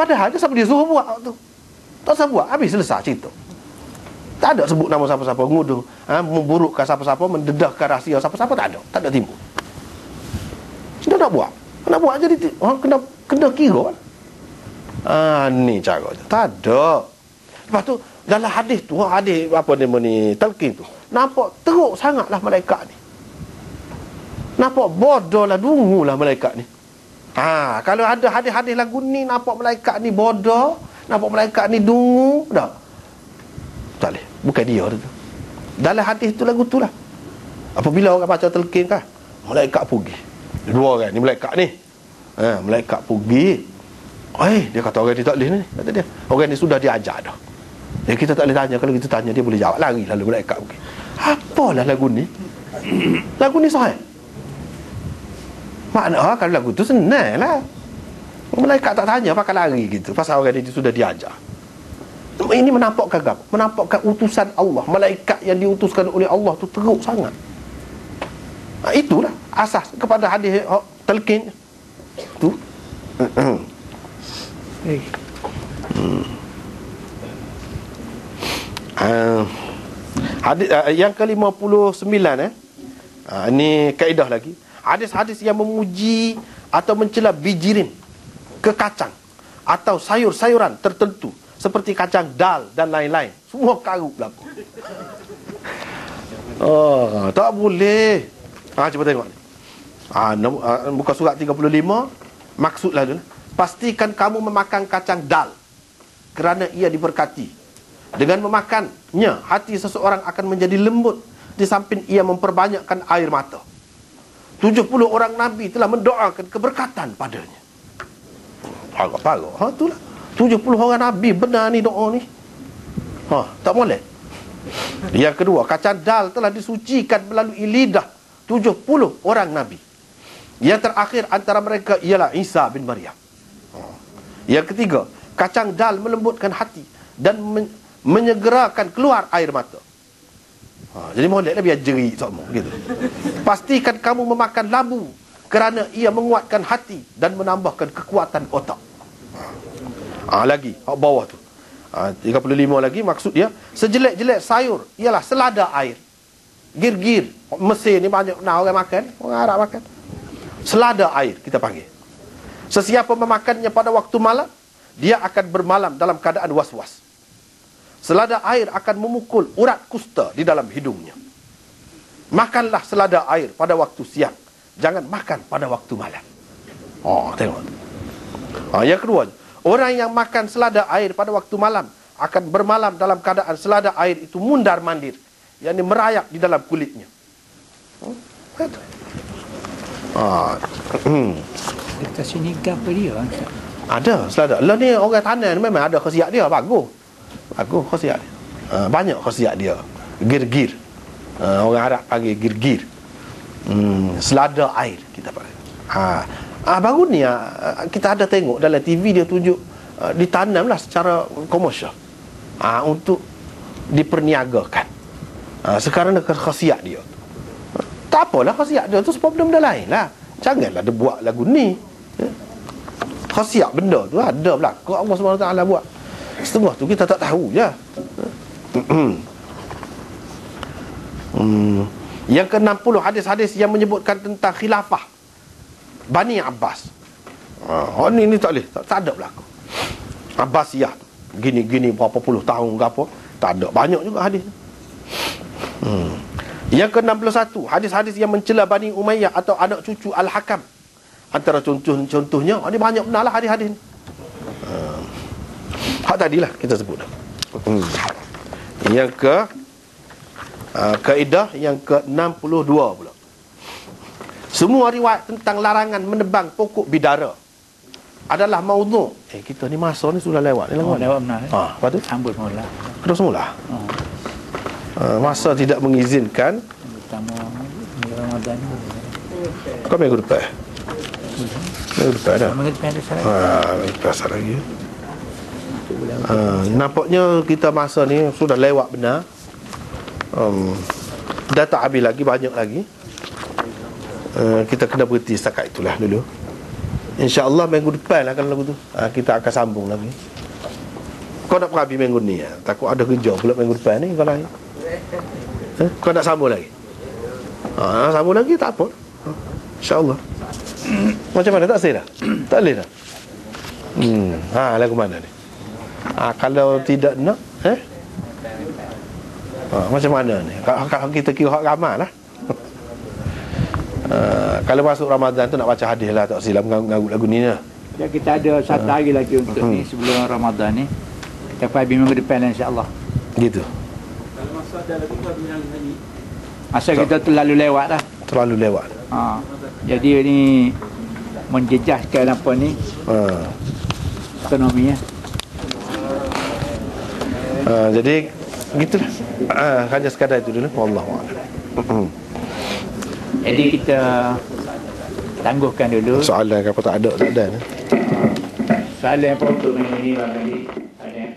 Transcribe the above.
Padahal siapa dia suruh buat tu? Tak usah buat, habis selesai cerita. Tak ada sebut nama siapa-siapa, nguduh, memburukkan siapa-siapa, mendedahkan rahsia siapa-siapa, tak ada timbul. Dia nak buat. Nak buat jadi kena kira. Ni cara dia. Tak ada. Lepas tu dalam hadis tu, hadis apa ni talqin tu, nampak teruk sangatlah malaikat ni. Nampak bodoh lah, dungu lah malaikat ni. Kalau ada hadis-hadis lagu ni, nampak malaikat ni bodoh, nampak malaikat ni dungu, dah. Tak boleh. Bukan dia tu. Dalam hadis tu lagu tu lah. Apabila orang baca talqin kan, malaikat pergi. Dua orang ni malaikat ni. Malaikat pergi. Dia kata orang ni tak boleh ni. Kata dia, orang ni sudah diajar dah. Kita tak boleh tanya. Kalau kita tanya dia boleh jawab. Lari lalu malaikat pergi. Apalah lagu ni? Lagu ni sahih. Maknanya kalau lagu tu senang lah. Malaikat tak tanya pakai lari gitu. Pasal orang ni sudah diajar. Ini menampakkan apa? Menampakkan utusan Allah. Malaikat yang diutuskan oleh Allah tu teruk sangat. Itulah asas kepada hadis talqin tu. Hadis yang ke-59 ini kaedah lagi. Hadis-hadis yang memuji atau mencela bijirin, ke kacang atau sayur-sayuran tertentu seperti kacang dal dan lain-lain, semua karuk berlaku. Tak boleh. Cuba tengok ni. Buka surat 35. Maksudlah dulu, pastikan kamu memakan kacang dal kerana ia diberkati. Dengan memakannya, hati seseorang akan menjadi lembut, di samping ia memperbanyakkan air mata. 70 orang Nabi telah mendoakan keberkatan padanya. Parah. Itulah 70 orang Nabi benar ni doa ni. Tak boleh. Yang kedua, kacang dal telah disucikan melalui lidah 70 orang Nabi. Yang terakhir antara mereka ialah Isa bin Maryam. Yang ketiga, kacang dal melembutkan hati dan menyegerakan keluar air mata. Jadi moleklah biar jerit semua gitu. Pastikan kamu memakan labu kerana ia menguatkan hati dan menambahkan kekuatan otak. Lagi bawah tu 35 lagi, maksud dia sejelek-jelek sayur ialah selada air. Gir-gir Mesir ni banyak orang makan, orang Arab makan selada air, kita panggil. Sesiapa memakannya pada waktu malam, dia akan bermalam dalam keadaan was-was. Selada air akan memukul urat kusta di dalam hidungnya. Makanlah selada air pada waktu siang, jangan makan pada waktu malam. Tengok. Yang kedua, orang yang makan selada air pada waktu malam akan bermalam dalam keadaan selada air itu mundar-mandir, yakni merayap di dalam kulitnya. Kita sini gap dia. Ada selada. Lah ni orang tanah ni memang ada khasiat dia, bagus khasiat dia. Banyak khasiat dia. Gir-gir. Orang Arab panggil gir-gir. Selada air kita panggil. Baru ni kita ada tengok dalam TV, dia tunjuk ditanamlah secara komersial untuk diperniagakan. Sekarang ada khasiat dia. Tak apalah khasiat dia tu, sebab benda lain lah. Janganlah dia buat lagu ni. Khasiat benda tu ada berlaku, Allah SWT buat. Setengah tu kita tak tahu je. Yang ke-60, hadis-hadis yang menyebutkan tentang khilafah Bani Abbas. Ni tak boleh, tak ada berlaku. Abbasiyah gini-gini berapa puluh tahun ke apa, tak ada. Banyak juga hadis. Yang ke-61, hadis-hadis yang mencela Bani Umayyah atau anak cucu Al-Hakam. Antara contohnya, ini banyak benar lah hadis-hadis ni. Hak tadilah kita sebut dah. Yang kaedah yang ke-62 pula. Semua riwayat tentang larangan menebang pokok bidara adalah maudhu'. Kita ni masa ni sudah lewat ni. Lewat benar. Lepas tu sambut mula. terus mula. Masa tidak mengizinkan. Pertama Ramadan. Kau minggu depan. Minggu depan dah. Minggu depan Pasal lagi. Nampaknya kita masa ni sudah lewat benar. Dah tak habis lagi, banyak lagi. Kita kena berhenti setakat itulah dulu. InsyaAllah minggu depan lah kalau lagu tu. Kita akan sambung lagi. Kau nak perabi minggu ni ya? Takut ada kerja pula minggu depan ni kau lain. Kau nak sambung lagi? Sambung lagi tak apa. InsyaAllah. Macam mana? Tak boleh dah? Tak boleh dah? Lagu mana ni? Kalau tidak nak macam mana ni? Kalau kita kira hak ramai lah. Kalau masuk Ramadan tu nak baca hadis lah, tak silap mengarut lagu ni lah. Ya, kita ada satu hari lagi untuk ni sebelum Ramadan ni. Kita pergi minggu depan insya-Allah. Gitu. Kalau masa ada lagu kau bilang nyanyi. Masa kita terlalu lewat dah. Terlalu lewat. Jadi ni menjejaskan apa ni? Ekonomi ya. Jadi gitulah. Hanya sekadar itu dulu. Wallahualam. Jadi kita tangguhkan dulu. Soalan apa tak ada. Soalan apa untuk minggu ni, Bang Ali? Ada yang